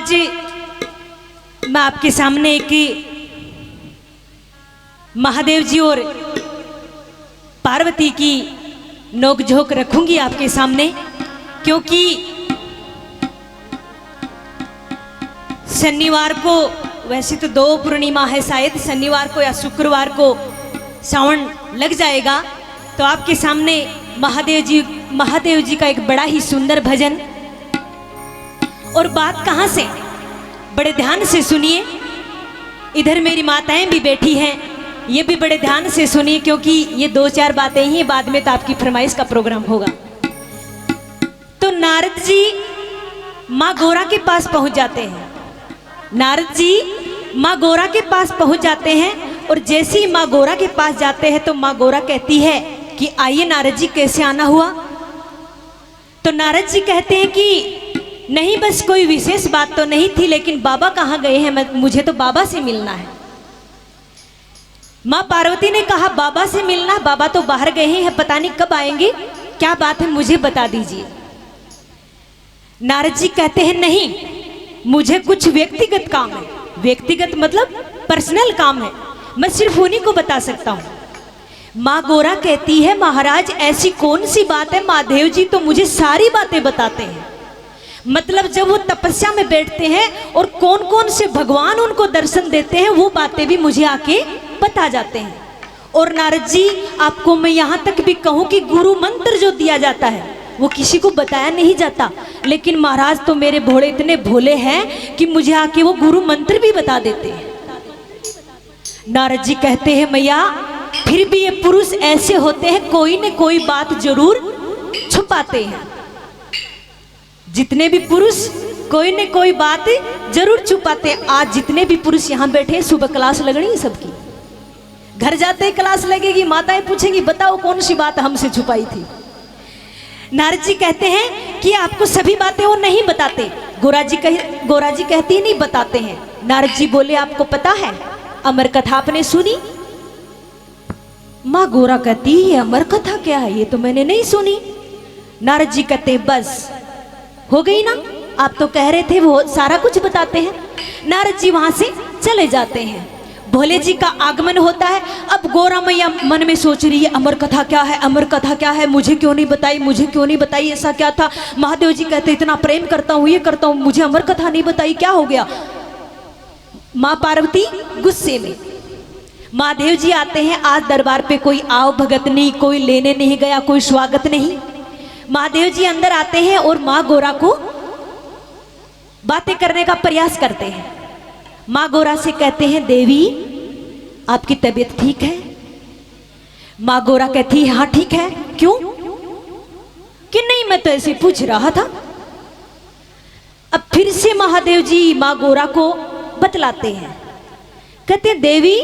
आज मैं आपके सामने एक महादेव जी और पार्वती की नोकझोंक रखूंगी आपके सामने, क्योंकि शनिवार को, वैसे तो 2 पूर्णिमा है, शायद शनिवार को या शुक्रवार को श्रावण लग जाएगा, तो आपके सामने महादेव जी का एक बड़ा ही सुंदर भजन। और बात कहां से, बड़े ध्यान से सुनिए। इधर मेरी माताएं भी बैठी हैं, ये भी बड़े ध्यान से सुनिए, क्योंकि ये 2-4 बातें ही, बाद में तो आपकी फरमाइश का प्रोग्राम होगा। तो नारद जी माँ गौरा के पास पहुंच जाते हैं। नारद जी माँ गौरा के पास पहुंच जाते हैं, और जैसे ही माँ गौरा के पास जाते हैं तो माँ गौरा कहती है कि आइए नारद जी, कैसे आना हुआ। तो नारद जी कहते हैं कि नहीं, बस कोई विशेष बात तो नहीं थी, लेकिन बाबा कहाँ गए हैं, मुझे तो बाबा से मिलना है। माँ पार्वती ने कहा बाबा से मिलना, बाबा तो बाहर गए हैं, पता नहीं कब आएंगे, क्या बात है मुझे बता दीजिए। नारद जी कहते हैं नहीं, मुझे कुछ व्यक्तिगत काम है। व्यक्तिगत मतलब पर्सनल काम है, मैं सिर्फ उन्हीं को बता सकता हूँ। माँ गौरा कहती है महाराज ऐसी कौन सी बात है, महादेव जी तो मुझे सारी बातें बताते हैं। मतलब जब वो तपस्या में बैठते हैं और कौन कौन से भगवान उनको दर्शन देते हैं, वो बातें भी मुझे आके बता जाते हैं। और नारद जी आपको मैं यहाँ तक भी कहूँ कि गुरु मंत्र जो दिया जाता है वो किसी को बताया नहीं जाता, लेकिन महाराज तो मेरे भोले इतने भोले हैं कि मुझे आके वो गुरु मंत्र भी बता देते हैं। नारद जी कहते हैं मैया फिर भी ये पुरुष ऐसे होते हैं, कोई न कोई बात जरूर छुपाते हैं। जितने भी पुरुष कोई न कोई बात जरूर छुपाते हैं। आज जितने भी पुरुष यहाँ बैठे हैं, सुबह क्लास लगनी है सबकी, घर जाते ही क्लास लगेगी, माताएं पूछेंगी बताओ कौन सी बात हमसे छुपाई थी। नारद जी कहते हैं कि आपको सभी बातें वो नहीं बताते। गौरा जी कहती नहीं बताते हैं। नारद जी बोले आपको पता है अमर कथा आपने सुनी? माँ गौरा कहती है अमर कथा क्या है, ये तो मैंने नहीं सुनी। नारद जी कहते बस हो गई ना, आप तो कह रहे थे वो सारा कुछ बताते हैं। नारद जी वहां से चले जाते हैं। भोले जी का आगमन होता है। अब गौरा मैया मन में सोच रही है अमर कथा क्या है, अमर कथा क्या है, मुझे क्यों नहीं बताई, मुझे क्यों नहीं बताई, ऐसा क्या था। महादेव जी कहते इतना प्रेम करता हूँ, ये करता हूँ, मुझे अमर कथा नहीं बताई, क्या हो गया। माँ पार्वती गुस्से में। महादेव जी आते हैं। आज दरबार पे कोई आओ भगत नहीं, कोई लेने नहीं गया, कोई स्वागत नहीं। महादेव जी अंदर आते हैं और माँ गौरा को बातें करने का प्रयास करते हैं। माँ गौरा से कहते हैं देवी आपकी तबीयत ठीक है? माँ गौरा कहती है हाँ ठीक है। क्यों? कि नहीं मैं तो ऐसे पूछ रहा था। अब फिर से महादेव जी माँ गौरा को बतलाते हैं। कहते हैं देवी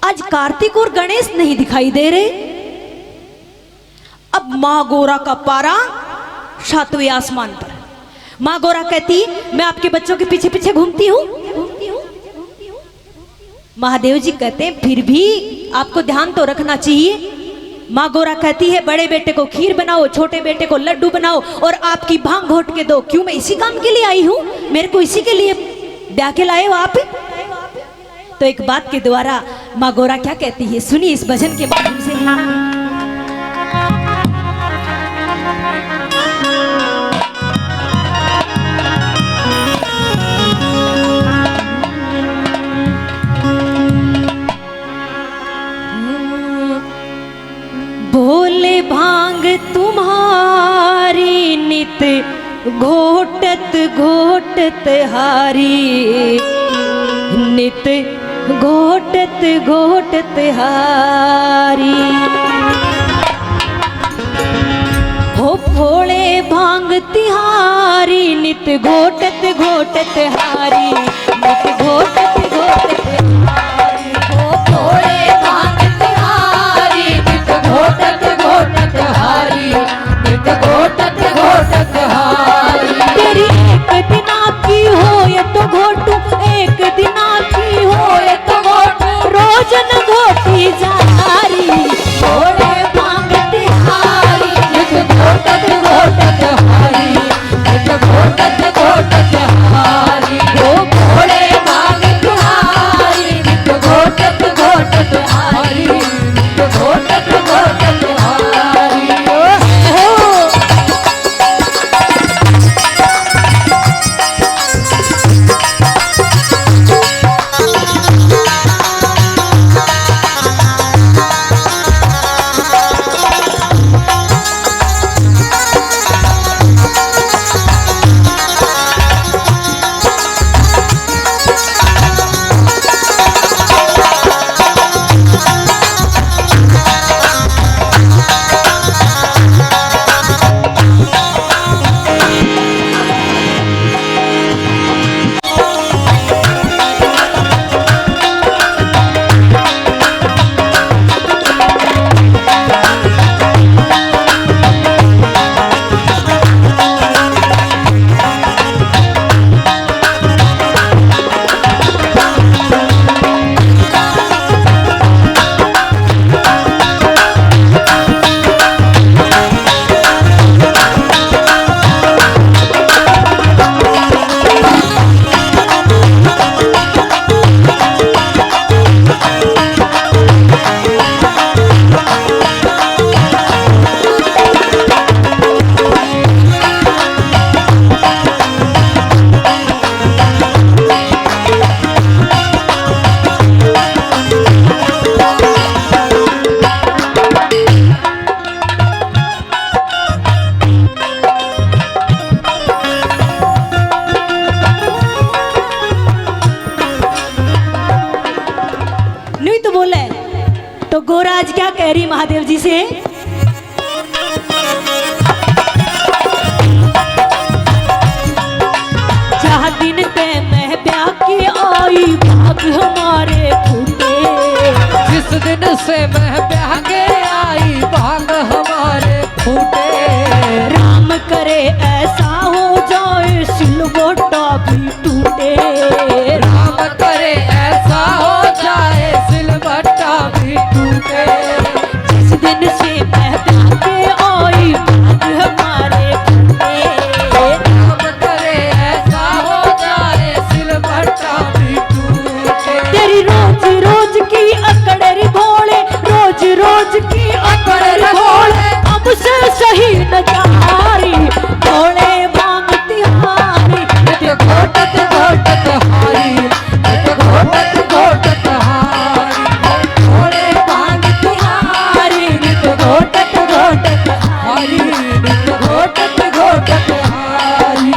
आज कार्तिक और गणेश नहीं दिखाई दे रहे। अब माँ गौरा का पारा 7वें आसमान पर। माँ गौरा कहती मैं आपके बच्चों के पीछे पीछे घूमती हूँ। महादेव जी कहते हैं फिर भी आपको ध्यान तो रखना चाहिए। माँ गौरा कहती है बड़े बेटे को खीर बनाओ, छोटे बेटे को लड्डू बनाओ और आपकी भांग घोट के दो। क्यों? मैं इसी काम के लिए आई हूँ, मेरे को इसी के लिए ब्याह के लाए हो आप। तो एक बात के द्वारा माँ गौरा क्या कहती है सुनिए इस भजन के माध्यम से। भोले भांग तुम्हारी नित घोटत घोटत हारी, नित घोटत घोटत हारी। हो भोले भांग तिहारी नित घोटत घोटत हारी, नित घोटत घोटत हारी। हो भोले भांग तिहारी नित घोटत घोटत हारी, नित घोटत घोटत हारी। तेरी एक दिना की हो ये तो घोटू, एक दिना की हो ये तो घोटू, रोज न घोटी जारी। भोले भांग तिहारी नित घोटत घोटत हारी, नित घोटत घोटत हारी। कह रही महादेव जी से, जहाँ दिन पे मैं ब्याह के आई भाग हमारे फूटे, जिस दिन से मैं ब्याह के आई भाग हमारे फूटे। राम करे ऐसा हो जाए सिलवटा भी टूटे, राम करे ऐसा हो जाए सिलवटा भी टूटे। जिस दिन से मैं ब्याह के आई भाग हमारे फूटे, राम करे ऐसा हो जाए सिलवटा भी टूटे। तेरी रोज रोज की अकड़री भोले, रोज रोज की अकड़री भोले, अब से सही न जारी भोले भांग तिहारी, नित घोटत घोटत हारी, नित घोटत घोटत हारी, भोले भांग तिहारी नित घोटत घोटत हारी, नित घोटत घोटत हारी।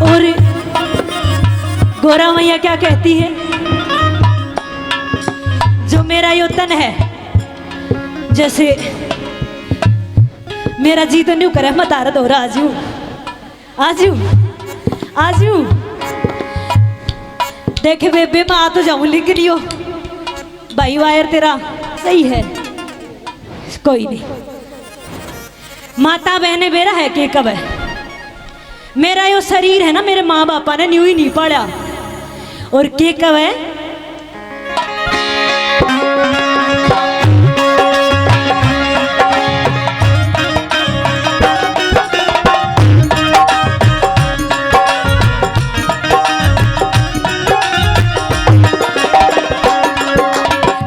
और गोरा मैया क्या कहती है, जो मेरा यो तन है, जैसे मेरा जी तो न्यू करे मत आरद हो रहा, आजू आजू आजू देखे बेबे मैं आ तो जाऊं लिख लियो भाई वायर तेरा सही है, कोई नहीं। माता बहने मेरा है कि कब है, मेरा यो शरीर है ना, मेरे माँ बापा ने न्यू ही नहीं पढ़ा, और के कब है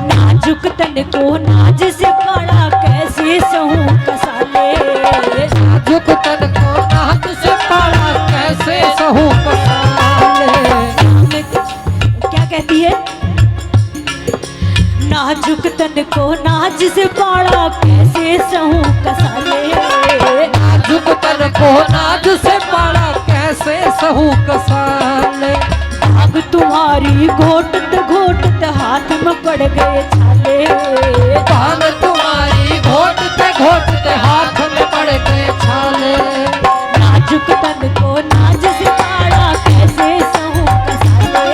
नाजुक तन को नाज से पाला कैसे सहूं कसाले, नाजुक तन को नाज से पाला कैसे सहूं कसाले। क्या कहती है, नाजुक तन को नाज से पाला कैसे सहूं कसाले, नाजुक तन को नाज से पाला कैसे सहूं कसाले। भाग तुम्हारी घोटत घोटत हाथ में पड़ गए छाले, भाग तुम्हारी घोटते घोटते हाथ में पड़ गए छाले। नाजुक तन को नाज से पाला कैसे सहूं कसाले,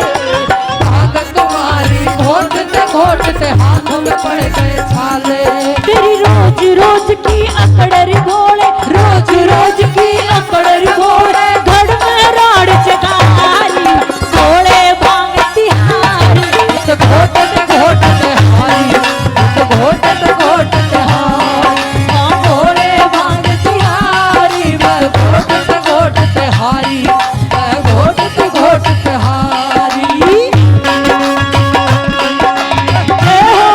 भाग तुम्हारी घोटते घोटते हाथ में पड़ गए छाले। तेरी रोज रोज की अकड़री भोले, रोज रोज की अकड़री भोले, धड़ में राड़ जगारी भोले भांग तिहारी, नित घोटते घोटते हारी, नित घोटते घोटते हारी, हाँ भोले भांग तिहारी। मैं घोटते घोटते हारी, मैं घोटते घोटते हारी। ए हो।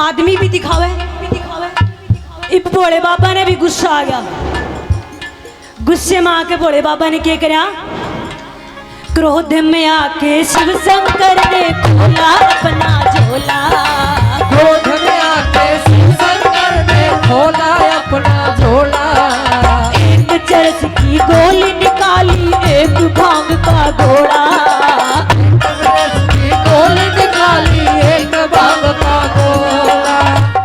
आदमी भी दिखावे। इब भोले बाबा ने भी गुस्सा आ गया। गुस्से में आके भोले बाबा ने क्या करा, क्रोध में आके शिव शंकर ने खोला अपना झोला। क्रोध में आके शिव शंकर ने खोला अपना झोला। एक चरस की गोली निकाली, एक भांग का घोड़ा। चरस की गोली निकाली, एक भांग का घोड़ा।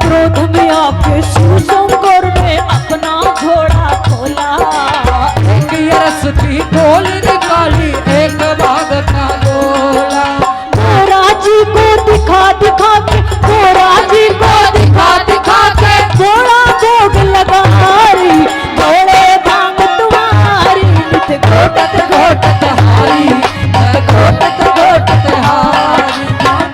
क्रोध में आके शिव शंकर ने अपना घोड़ा खोला। एक रस की गोली निकाली, एक भांग का घोड़ा। घोड़ा जी को दिखा दिखा के, घोड़ा जी को दिखा दिखा के घोड़ा भोग लगा हारी। घोड़े भांग तुम्हारी, नित घोटत घोटत हारी। घोटत घोटत हारी,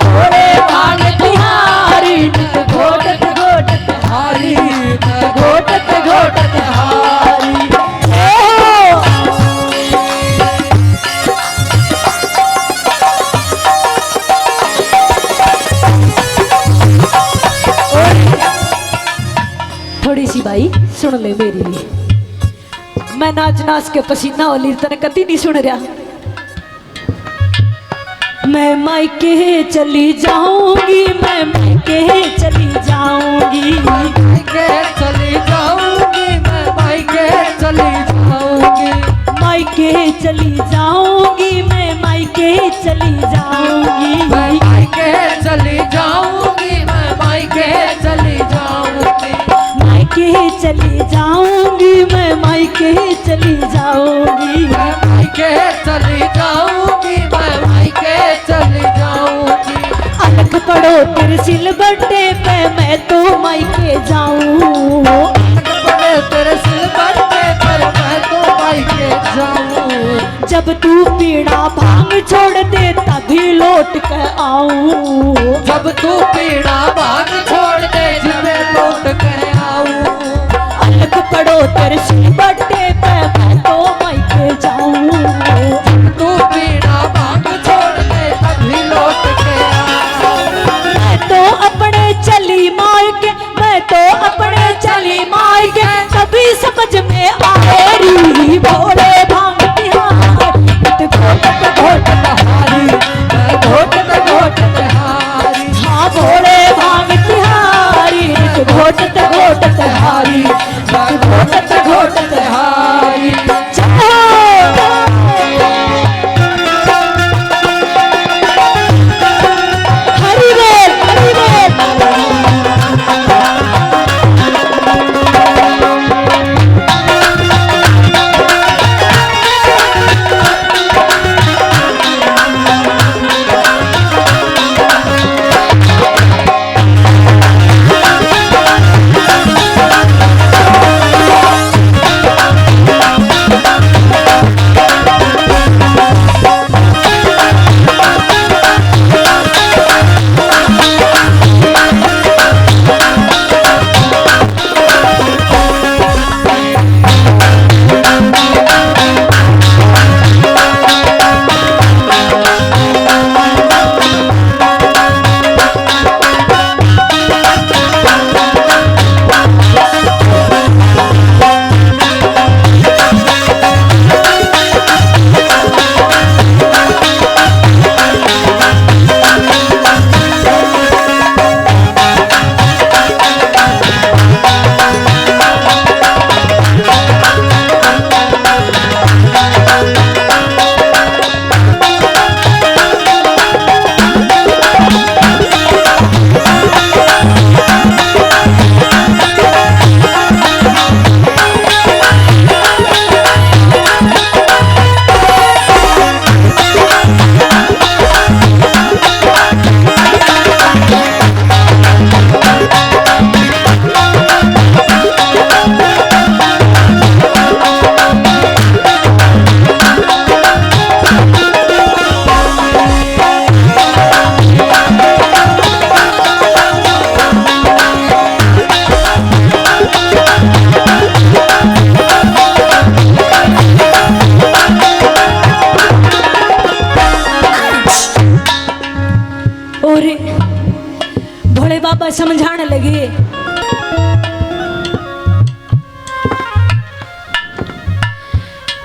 घोड़े भांग तुम्हारी, नित घोटत घोटत हारी घोटत घोटत हारी। थोड़ी सी भाई सुन ले मेरी भी। मैं नाच नाच के पसीना वाली तने कभी नहीं सुन रहा। मैं मायके चली जाऊंगी, मैं मायके चली जाऊंगी। मायके चली जाऊंगी, मैं मायके चली जाऊंगी। मायके चली जाऊंगी, मैं मायके चली जाऊंगी। मैं मायके चली जाऊंगी, मैं मायके चली जाऊंगी। मायके चली जाऊंगी, मैं मायके चली जाऊंगी। मैं मायके चली जाऊंगी, मैं मायके चली जाऊंगी। अलग पड़ो तेरे सिल बट्टे पे, मैं तो मायके जाऊं। बड़े तेरे सिर बड़े पर मैं तो मायके जाऊं। जब तू पीड़ा भांग छोड़ दे तभी लौट के आऊं। जब तू पीड़ा भांग छोड़ दे, जब लौट के आऊं। अलग पड़ो तेरे सिल बट्टे पे, मैं तो मायके जाऊं। तू पीड़ा भांग छोड़ दे, तभी लौट के आऊं। मैं तो अपने चली मायके, मैं तो अपने चली मायके, तभी समझ में आए री। भोले भांग तिहारी, नित घोटत घोटत हारी। घोटत घोटत हारी, हाँ भोले भांग तिहारी, नित घोटत घोटत हारी। घोटत घोटत हारी। हरि बोल, हरि बोल।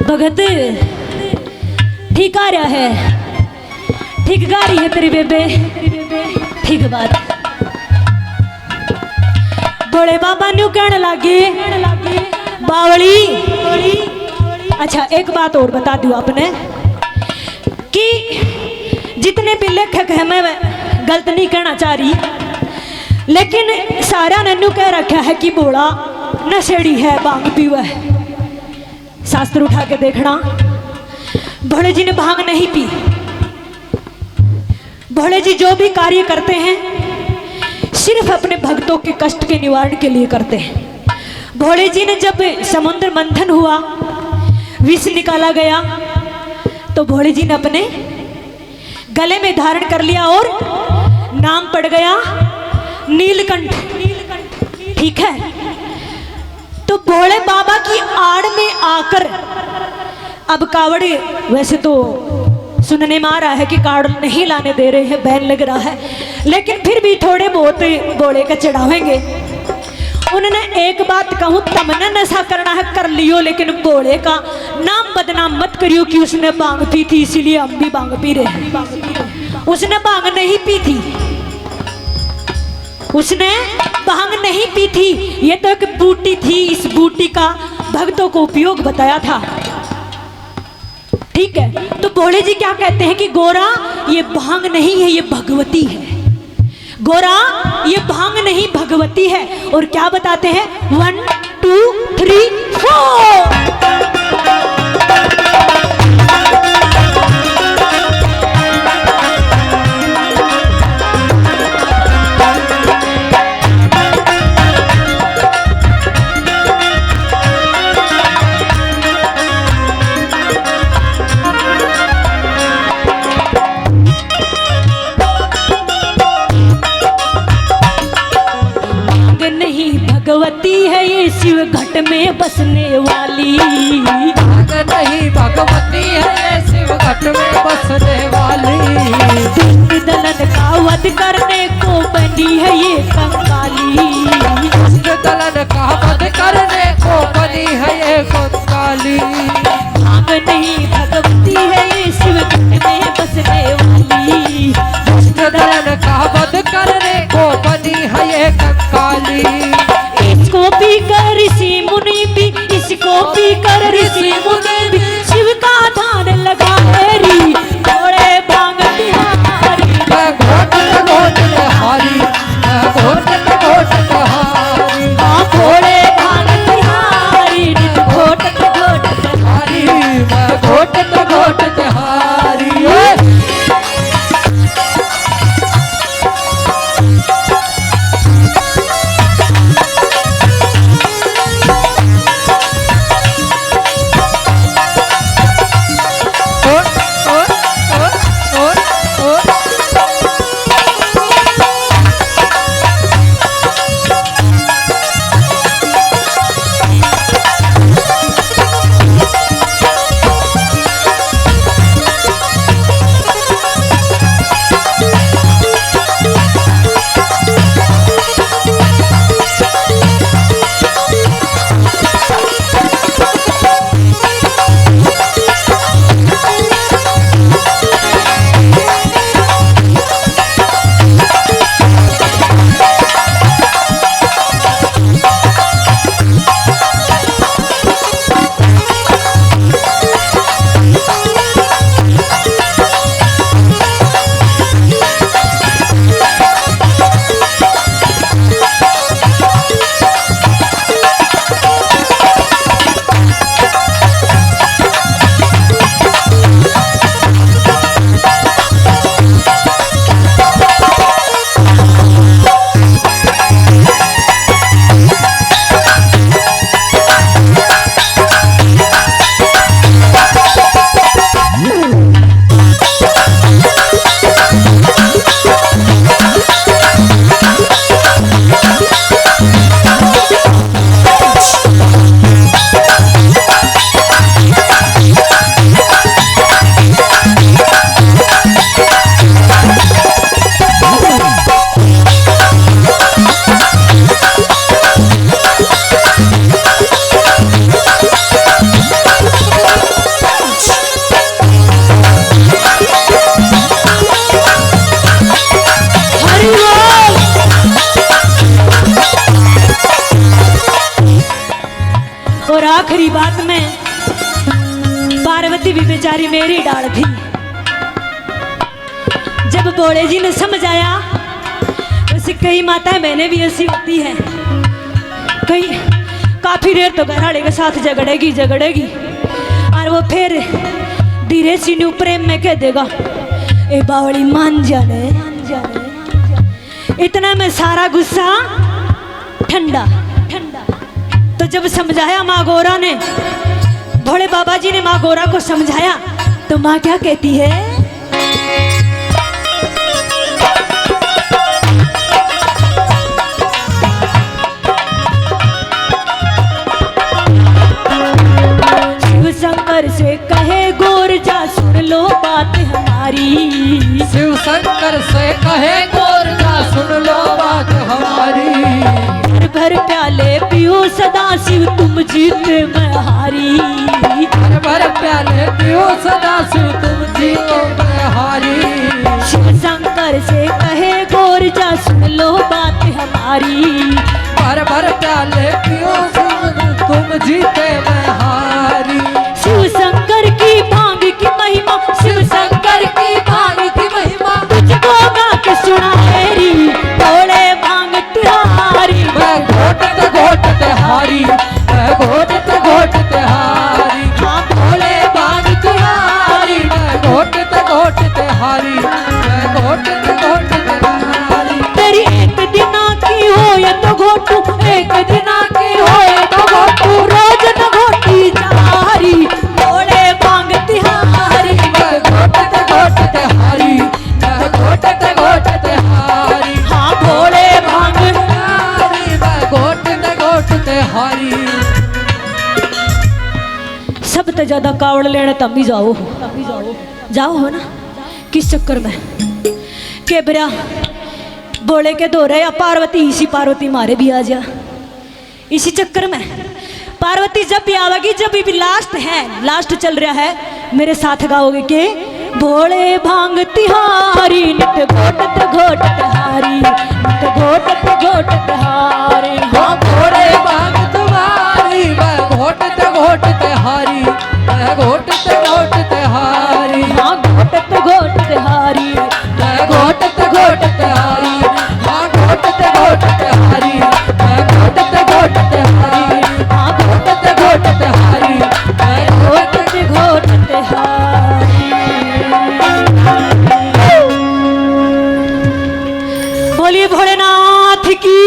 भगत ठीक आ रहा है, ठीक गा रही है तेरी बेबे, ठीक बात। बड़े बाबा न्यू कहने लागे बावली। अच्छा एक बात और बता दूं आपने कि जितने भी लेखक है, मैं गलत नहीं कहना चाह रही, लेकिन सारा ने न्यू कह रखा है कि बोला नशेड़ी है, भांग पीवा है। शास्त्र उठा के देखना, भोले जी ने भांग नहीं पी। भोले जी जो भी कार्य करते हैं सिर्फ अपने भक्तों के कष्ट के निवारण के लिए करते हैं। भोले जी ने जब समुद्र मंथन हुआ, विष निकाला गया, तो भोले जी ने अपने गले में धारण कर लिया और नाम पड़ गया नीलकंठ। ठीक है, तो भोले बाबा की आड़ में आकर अब कावड़, वैसे तो सुनने में आ रहा है कि कावड़ नहीं लाने दे रहे हैं, बैन लग रहा है, लेकिन फिर भी थोड़े बहुत भोले का चढ़ावेंगे। उन्होंने एक बात कहूं, तमने नशा करना है कर लियो, लेकिन भोले का नाम बदनाम मत करियो कि उसने भांग पी थी इसीलिए हम भी भांग पी रहे हैं। उसने भांग नहीं पी थी, उसने भांग नहीं पी थी, ये तो एक बूटी थी, इस बूटी का भक्तों को उपयोग बताया था। ठीक है, तो भोले जी क्या कहते हैं कि गोरा ये भांग नहीं है, ये भगवती है। गोरा ये भांग नहीं भगवती है। और क्या बताते हैं, 1 2 3 4। भगवती है ये शिव घट में बसने वाली। भांग नहीं भगवती है ये शिव घट में बसने वाली। दुष्ट दलन का वध करने को बनी है ये कंकाली। दुष्ट दलन का वध करने को बनी है ये कंकाली। भांग नहीं भगवती है ये शिव घट में बसने वाली। दुष्ट दलन का वध करने को बनी है ये कंकाली। इसको पी कर ऋषि मुनि भी, इसको पी कर ऋषि मुनि भी शिव का ध्यान लगा री। थोड़े भांग बिहारी मैं घोट हारी, मैं घोट हारी। थोड़े भांग बिहारी घोट हारी, मैं घोट हारी। और आखिरी बात में पार्वती भी बेचारी मेरी डाल थी। जब भोले जी ने समझाया, उसे कई माताएं बहनें भी ऐसी होती हैं, कई काफी देर तो घरवाले के साथ झगड़ेगी और वो फिर धीरे सी न्यू प्रेम में कह देगा, ए बावली मान जाने। इतना में सारा गुस्सा ठंडा। तो जब समझाया माँ गौरा ने, भोले बाबा जी ने माँ गौरा को समझाया, तो माँ क्या कहती है, शिव शंकर से कहे गौर जा सुन लो बात हमारी। शिव शंकर से कहे गौर जा सुन लो बात हमारी। भर भर प्याले पियो सदा शिव तुम जीते मैं हारी। भर भर प्याले पियो सदा शिव तुम जीते मैं हारी। शिव शंकर से कहे गौर जा सुन लो बात हमारी। भर भर प्याले पियो तुम जीते मैं हारी। शिव शंकर की भांग की महिमा, शिव शंकर की भांग की महिमा, तुझको गा के सुना मेरी भोले भांग तिहारी। मैं घोटत हारी, मैं घोटत हारी। हाँ भोले भांग तिहारी, मैं घोटत हारी, मैं घोटत हारी। तेरी एक दिना की हो या तो घोटू, एक दिना की हो या तो घोटू, रोज न घोटी जारी भोले भांग तिहारी। मैं घोटत हारी, मैं घोटत हारी। हाँ भोले भांग हारी, मैं घोटत हारी। सब तो ज्यादा कावड़ लेने तब भी जाओ हो ना। किस चक्कर में के बिरा बोले के दो रहे या पार्वती, इसी पार्वती मारे भी आ जा। इसी चक्कर में पार्वती जब भी आवेगी, जब भी लास्ट चल रहा है, मेरे साथ गाओगे के भोले भांग तिहारी, नित घोटत हारी, नित घोटत हारी। हाँ भोले भांग तुम्हारी, मैं घोटत हारी, मैं घोटत हारी। हाँ घोटत हारी, मैं घोटत हारी, हाँ घोटत हारी, मैं घोटत हारी। हाँ घोटत हारी, मैं घोटत हारी। बोलिए भोलेनाथ की